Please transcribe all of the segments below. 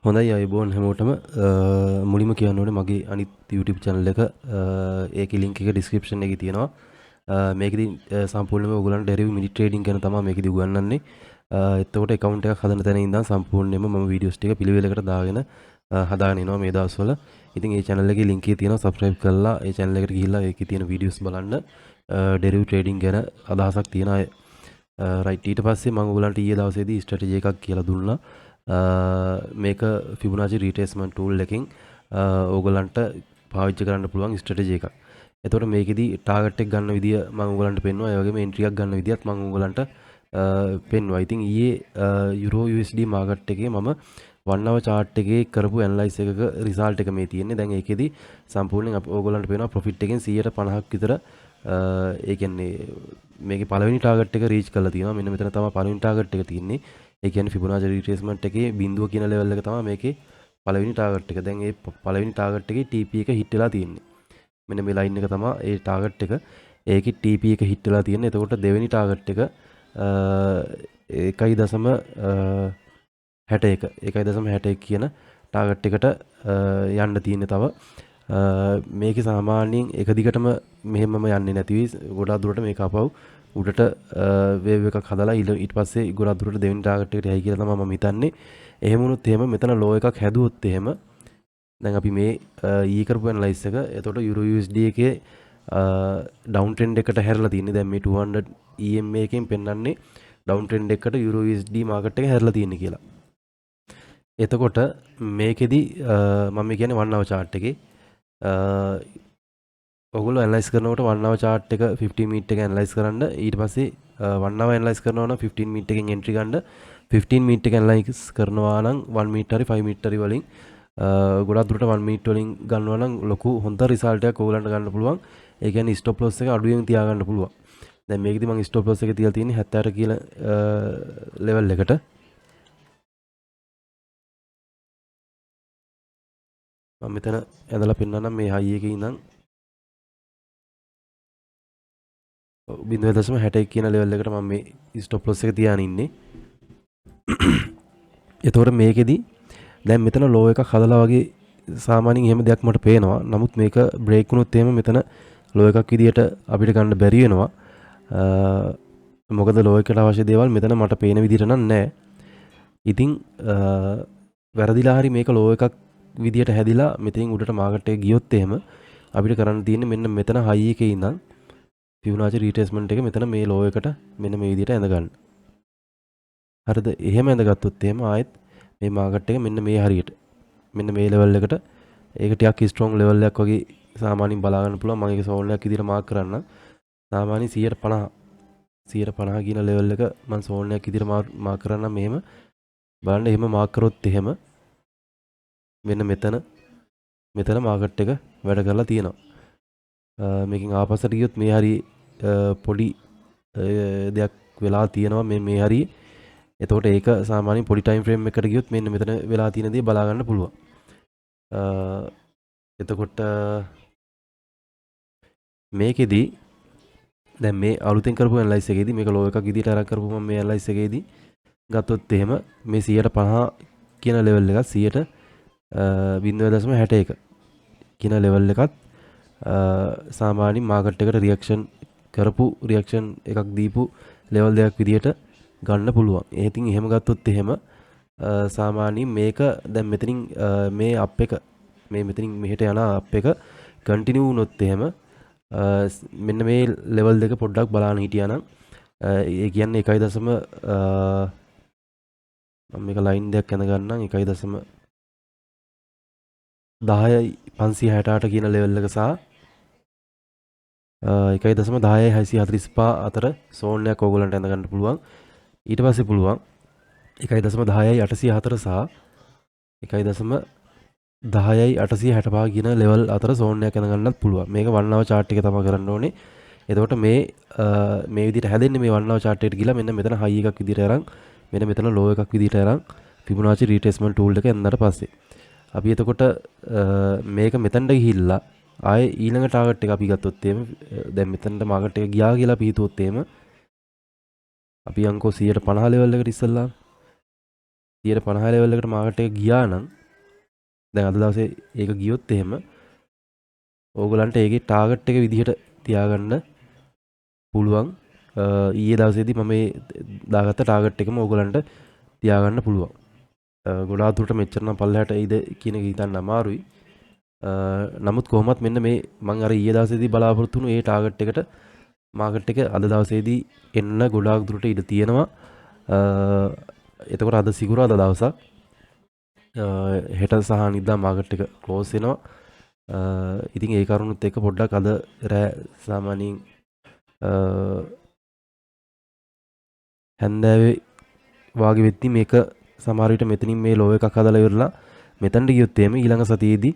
හොඳයි අයබෝන් හැමෝටම මුලින්ම කියන්න ඕනේ මගේ අනිත් YouTube channel එක ඒකේ link එක description එකේ තියෙනවා. මේකෙදි සම්පූර්ණයෙන්ම ඔයගොල්ලන්ට derivative mini trading ගැන තමයි මේකෙදි උගන්වන්නේ. එතකොට account එකක් හදන තැන ඉඳන් සම්පූර්ණයෙන්ම මම videos ටික පිළිවෙලකට දාගෙන හදාගෙන එනවා මේ දවස්වල. ඉතින් මේ channel එකේ link එක තියෙනවා subscribe කරලා ඒ channel එකට ගිහිල්ලා ඒකේ තියෙන videos බලන්න. derivative trading ගැන අදහසක් තියෙන අය right ඊට පස්සේ මම ඔයගොල්ලන්ට ඊයේ දවසේදී strategy එකක් කියලා දුන්නා. මේක Fibonacci retracement tool එකකින් ඕගොල්ලන්ට පාවිච්චි කරන්න පුළුවන් ස්ට්‍රැටජි එකක්. එතකොට මේකෙදි ටාගට් එක ගන්න විදිය මම ඕගොල්ලන්ට පෙන්වනවා. ඒ වගේම එන්ට්‍රි එකක් ගන්න විදියත් මම ඕගොල්ලන්ට පෙන්වනවා. ඉතින් ඊයේ Euro USD මාකට් එකේ මම 1 hour chart එකේ කරපු ඇනලයිස් එකක රිසල්ට් එක මේ තියෙන්නේ. දැන් ඒකෙදි සම්පූර්ණයෙන් ඕගොල්ලන්ට පේනවා ප්‍රොෆිට් එකෙන් 150ක් විතර ඒ කියන්නේ මේකේ පළවෙනි ටාගට් එක රීච් කරලා තියෙනවා. මෙන්න මෙතන තමයි පළවෙනි ටාගට් එක තියෙන්නේ. ඒ කියන්නේ Fibonacci retracement එකේ බිඳුව කියන level එක තමයි මේකේ පළවෙනි ටාගට් එක. දැන් මේ පළවෙනි ටාගට් එකේ TP එක hit වෙලා තියෙන්නේ. මෙන්න මේ line එක තමයි ඒ ටාගට් එක. ඒකේ TP එක hit වෙලා තියෙන්නේ. එතකොට දෙවෙනි ටාගට් එක 1.61 කියන ටාගට් එකට යන්න තියෙන්නේ තව. මේකේ සාමාන්‍යයෙන් එක දිගටම මෙහෙමම යන්නේ නැති වෙයි. ගොඩාක් දුරට මේක අපව උඩට වේව් එකක් හදලා ඊට පස්සේ ගොඩක් දුරට දෙවෙනි ටාගට් එකට යයි කියලා තමයි මම හිතන්නේ. එහෙම වුණොත් එහෙම මෙතන ලෝ එකක් හැදුවොත් එහෙම දැන් අපි මේ ඊ කරපු ඇනලයිස් එක එතකොට Euro USD එකේ ඩවුන් ට්‍රෙන්ඩ් එකට හැරලා තියෙන්නේ. දැන් මේ 200 EMA එකෙන් පෙන්වන්නේ ඩවුන් ට්‍රෙන්ඩ් එකකට Euro USD මාකට් එක හැරලා තියෙන්නේ කියලා. එතකොට මේකෙදි මම කියන්නේ 1 hour chart එකේ ඔගොල්ලෝ ඇනලයිස් කරනකොට 1 hour chart එක 15 minute එක ඇනලයිස් කරන්න. ඊට පස්සේ 1 hour ඇනලයිස් කරනවා නම් 15 minute එකෙන් එන්ට්‍රි ගන්න. 15 minute එක ඇනලයිස් කරනවා නම් 1 minute හරි 5 minute හරි වලින් ගොඩක් දුරට 1 minute වලින් ගන්නවා නම් ලොකු හොඳ රිසල්ට් එකක් ඔයගලන්ට ගන්න පුළුවන්. ඒ කියන්නේ stop loss එක අඩුවෙන් තියාගන්න පුළුවන්. දැන් මේකෙදි මම stop loss එක තියලා තියෙන්නේ 70 කියලා level එකට. මම මෙතන ඇදලා පෙන්නන්නම් මේ high එකේ ඉඳන් 0.61 කියන level එකට මම මේ stop loss එක තියාගෙන ඉන්නේ. එතකොට මේකෙදි දැන් මෙතන low එකක් හදලා වගේ සාමාන්‍යයෙන් එහෙම දෙයක් මට පේනවා. නමුත් මේක break වුණොත් එහෙම මෙතන low එකක් විදියට අපිට ගන්න බැරි වෙනවා. මොකද low එකට අවශ්‍ය දේවල් මෙතන මට පේන විදියට නම් නැහැ. ඉතින් වැරදිලා හරි මේක low එකක් විදියට හැදිලා මෙතෙන් උඩට මාකට් එක ගියොත් එහෙම අපිට කරන්න තියෙන්නේ මෙන්න මෙතන high එකේ ඉඳන් Fibonacci retracement එක මෙතන මේ low එකට මෙන්න මේ විදියට ඇඳ ගන්න. හරිද? එහෙම ඇඳගත්තොත් එහෙම ආයෙත් මේ මාකට් එක මෙන්න මේ හරියට මෙන්න මේ level එකට ඒක ටිකක් strong level එකක් වගේ සාමාන්‍යයෙන් බලා ගන්න පුළුවන්. මම ඒක zone එකක් විදියට මාක් කරන්න. සාමාන්‍යයෙන් 150 කියන level එක මම zone එකක් විදියට මාක් කරන්න. මෙහෙම බලන්න එහෙම මාක් කරොත් එහෙම මෙන්න මෙතන මාකට් එක වැඩ කරලා තියෙනවා. මේකෙන් ආපස්සට ගියොත් මේ හරිය පොඩි දෙයක් වෙලා තියෙනවා මේ හරිය. එතකොට ඒක සාමාන්‍යයෙන් පොඩි ටයිම් ෆ්‍රේම් එකකට ගියොත් මෙන්න මෙතන වෙලා තියෙන දේ බලා ගන්න පුළුවන්. එතකොට මේකෙදි දැන් මේ අලුතෙන් කරපු ඇනලයිස් එකේදී මේක ලෝ එකක් විදිහට අරන් කරපු මම මේ ඇනලයිස් එකේදී ගත්තොත් එහෙම මේ 150 කියන level එකත් 0.61 කියන level එකත් සාමාන්‍යයෙන් මාකට් එකට රියැක්ෂන් එකක් දීපු level දෙයක් විදිහට ගන්න පුළුවන්. ඉතින් එහෙම ගත්තොත් එහෙම සාමාන්‍යයෙන් මේක දැන් මෙතනින් මේ අප් එක මේ මෙතනින් මෙහෙට යන අප් එක කන්ටිනියු වුණොත් එහෙම මෙන්න මේ level දෙක පොඩ්ඩක් බලන්න හිටියානම් ඒ කියන්නේ 1. මම මේක ලයින් දෙයක් ඇඳ ගන්නම් 1.10.568 කියන level එක සහ 1.10.645 අතර zone එකක් ඕගොල්ලන්ට ඇඳ ගන්න පුළුවන්. ඊට පස්සේ පුළුවන් 1.10.804 සහ 1.10.865 කියන level අතර zone එකක් ඇඳ ගන්නත් පුළුවන්. මේක 1 hour chart එක තමයි කරන්න ඕනේ. එතකොට මේ විදිහට හැදෙන්නේ මේ 1 hour chart එකට ගිහලා මෙන්න මෙතන high එකක් විදිහට අරන් මෙන්න මෙතන low එකක් විදිහට අරන් Fibonacci retracement tool එක ඇඳලා පස්සේ අපි එතකොට මේක මෙතනට ගිහිල්ලා ආයේ ඊළඟ ටාගට් එක අපි ගත්තොත් එහෙම දැන් මෙතනට මාකට් එක ගියා කියලා අපි හිතුවොත් එහෙම අපි අංකෝ 150 level එකට ඉස්සල්ලා 50 ලෙවල් එකට මාකට් එක ගියා නම් දැන් අද දවසේ ඒක ගියොත් එහෙම ඕගලන්ට ඒකේ ටාගට් එක විදිහට තියාගන්න පුළුවන්. ඊයේ දවසේදී මම මේ දාගත්ත ටාගට් එකම ඕගලන්ට තියාගන්න පුළුවන්. ගොඩාක් දුරට මෙච්චර නම් පල්ලෙහාට එයිද කියන එක හිතන්න අමාරුයි. නමුත් කොහොමත් මෙන්න මේ මම අර ඊයේ දවසේදී බලාපොරොත්තු වුණු ඒ ටාගට් එකට මාකට් එක අද දවසේදී එන්න ගොඩාක් දුරට ඉඩ තියෙනවා. එතකොට අද සිකුරාදා දවසක් හෙට සහ අනිද්දා මාකට් එක ක්ලෝස් වෙනවා. ඉතින් ඒ කරුණුත් එක්ක පොඩ්ඩක් අද රෑ සාමාන්‍යයෙන් හැන්දෑවේ වාගේ වෙද්දි මේක සමහර විට මෙතනින් මේ ලෝ එකක් හදලා ඉවරලා මෙතනට ගියොත් එහෙම ඊළඟ සතියේදී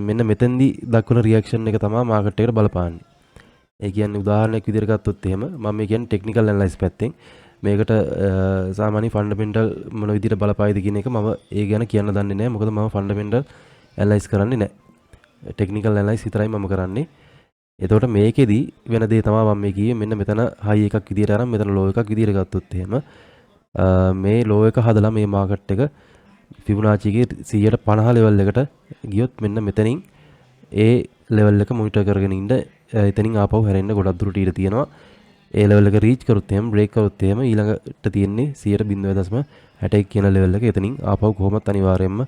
මෙන්න මෙතෙන්දී දක්වන රියැක්ෂන් එක තමයි මාකට් එකට බලපාන්නේ. ඒ කියන්නේ උදාහරණයක් විදිහට ගත්තොත් එහෙම මම මේ කියන්නේ ටෙක්නිකල් ඇනලයිස් පැත්තෙන් මේකට සාමාන්‍ය ෆන්ඩමෙන්ටල් මොන විදිහට බලපායිද කියන එක මම ඒ ගැන කියන්න දන්නේ නැහැ. මොකද මම ෆන්ඩමෙන්ටල් ඇනලයිස් කරන්නේ නැහැ. ටෙක්නිකල් ඇනලයිස් විතරයි මම කරන්නේ. එතකොට මේකෙදි වෙන දේ තමයි මම මේ කිව්වේ මෙන්න මෙතන හයි එකක් විදිහට අරන් මෙතන ලෝ එකක් විදිහට ගත්තොත් එහෙම මේ ලෝ එක හදලා මේ මාකට් එක ෆිබොනාචිගේ 150 ලෙවල් එකට ගියොත් මෙන්න මෙතනින් ඒ ලෙවල් එක මොනිටර් කරගෙන ඉන්න එතනින් ආපහු හැරෙන්න ගොඩක් දුරට ඉඩ තියෙනවා. ඒ ලෙවල් එක රීච් කරොත් එහෙම බ්‍රේක් කරොත් එහෙම ඊළඟට තියෙන්නේ 0.61 කියන ලෙවල් එක එතනින් ආපහු කොහොමත් අනිවාර්යයෙන්ම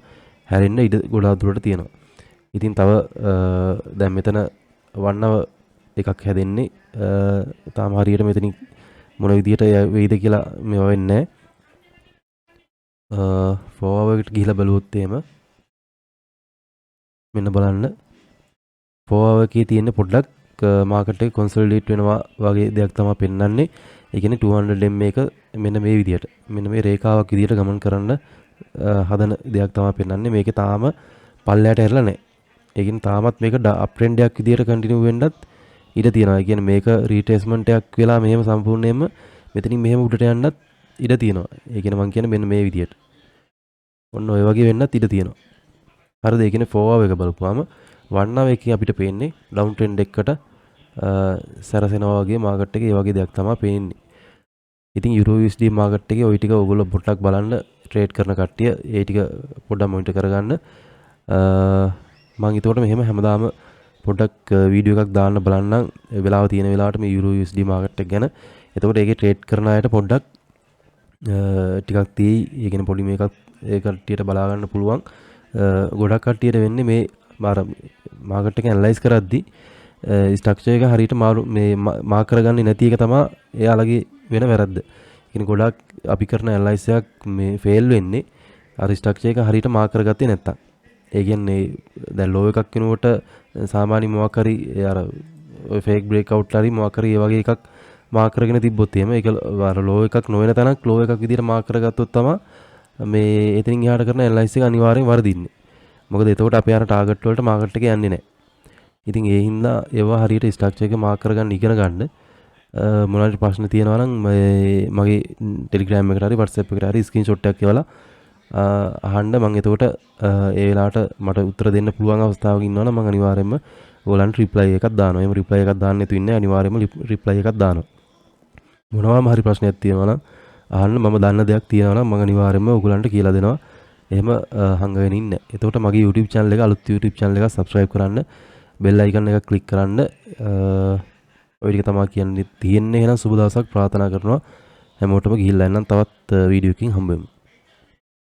හැරෙන්න ඉඩ ගොඩක් දුරට තියෙනවා. ඉතින් තව දැන් මෙතන වන්නව එකක් හැදෙන්නේ තාම හරියට මෙතනින් මොන විදියට වෙයිද කියලා මේවා වෙන්නේ නැහැ. ෆෝවර්ඩ් ගිහිලා බලුවොත් එහෙම මෙන්න බලන්න ෆෝවර්ඩ් එකේ තියෙන පොඩ්ඩක් මාකට් එක කොන්සොලිඩේට් වෙනවා වගේ දෙයක් තමයි පෙන්වන්නේ. ඒ කියන්නේ 200 M එක මෙන්න මේ විදියට මෙන්න මේ රේඛාවක් විදියට ගමන් කරන්න හදන දෙයක් තමයි පෙන්වන්නේ. මේකේ තාම පල්ලයට හැරලා නැහැ. ඒ කියන්නේ තාමත් මේක අප් ට්‍රෙන්ඩ් එකක් විදියට කන්ටිනියු වෙන්නත් ඉඩ තියෙනවා. ඒ කියන්නේ මේක රීට්‍රේස්මන්ට් එකක් වෙලා මෙහෙම සම්පූර්ණයෙන්ම මෙතනින් මෙහෙම උඩට යන්නත් ඉඩ තියෙනවා. ඒ කියන්නේ මම කියන්නේ මෙන්න මේ විදියට. ඔන්න ඔය වගේ වෙන්නත් ඉඩ තියෙනවා. හරිද? ඒ කියන්නේ ෆෝවර්ඩ් එක බලපුවාම වන්නව එකකින් අපිට පේන්නේ ඩවුන් ට්‍රෙන්ඩ් එකකට සැරසෙනවා වගේ මාකට් එකේ ඒ වගේ දෙයක් තමයි පේන්නේ. ඉතින් යුරෝ USD මාකට් එකේ ওই ටික ඔයගොල්ලෝ පොඩ්ඩක් බලන්න ට්‍රේඩ් කරන කට්ටිය ඒ ටික පොඩ්ඩක් මොනිටර් කරගන්න. මම ඒතකොට මෙහෙම හැමදාම පොඩ්ඩක් වීඩියෝ එකක් දාන්න බලන්නම් වෙලාව තියෙන වෙලාවට මේ යුරෝ USD මාකට් එක ගැන. එතකොට ඒකේ ට්‍රේඩ් කරන අයට පොඩ්ඩක් ටිකක් තියෙයි. ඒ කියන්නේ පොඩි මේකක් ඒ කට්ටියට බලා ගන්න පුළුවන්. ගොඩක් කට්ටියට වෙන්නේ මේ මාකට් එක ඇනලයිස් කරද්දී ස්ට්‍රක්චර් එක හරියට මාක් කරගන්නේ නැති එක තමයි එයාලගේ වෙන වැරද්ද. කියන්නේ ගොඩක් අපි කරන ඇනලයිස් එකක් මේ ෆේල් වෙන්නේ අර ස්ට්‍රක්චර් එක හරියට මාක් කරගත්තේ නැත්තම්. ඒ කියන්නේ දැන් ලෝ එකක් වෙනකොට සාමාන්‍ය මොකක් හරි අර ඔය ෆේක් බ්‍රේක් අවුට් හරි මොකක් හරි ඒ වගේ එකක් මාක් කරගෙන තිබ්බොත් එහෙම ඒක අර ලෝ එකක් නොවන තැනක් ලෝ එකක් විදිහට මාක් කරගත්තොත් තමයි මේ එතනින් එහාට කරන ඇනලයිස් එක අනිවාර්යෙන් වරදින්නේ. මොකද එතකොට අපේ අර ටාගට් වලට මාකට් එක යන්නේ නැහැ. ඉතින් ඒ හින්දා ඒවා හරියට ස්ට්‍රක්චර් එක මාක් කරගන්න ඉගෙන ගන්න. මොනවාරි ප්‍රශ්න තියෙනවා නම් මගේ ටෙලිග්‍රෑම් එකට හරි WhatsApp එකට හරි ස්ක්‍රීන්ෂොට් එකක් කියලා අහන්න. මම එතකොට ඒ වෙලාවට මට උත්තර දෙන්න පුළුවන් අවස්ථාවක ඉන්නවනම් මම අනිවාර්යයෙන්ම ඔයාලන්ට රිප්ලයි එකක් දානවා. එහෙම රිප්ලයි එකක් දාන්න නැතු ඉන්නේ අනිවාර්යයෙන්ම රිප්ලයි එකක් දානවා. මොනවාම හරි ප්‍රශ්නයක් තියෙනවා නම් අහන්න. මම දන්න දෙයක් තියෙනවා නම් මම අනිවාර්යයෙන්ම ඔයගලන්ට කියලා දෙනවා. එහෙම හංගගෙන ඉන්න. එතකොට මගේ YouTube channel එක අලුත් YouTube channel එකක් subscribe කරන්න. bell icon එක click කරන්න. ඔය ටික තමයි කියන්නේ තියෙන්නේ. එහෙනම් සුබ දවසක් ප්‍රාර්ථනා කරනවා. හැමෝටම ගිහිල්ලා එන්නම් තවත් වීඩියෝ එකකින් හම්බ වෙමු.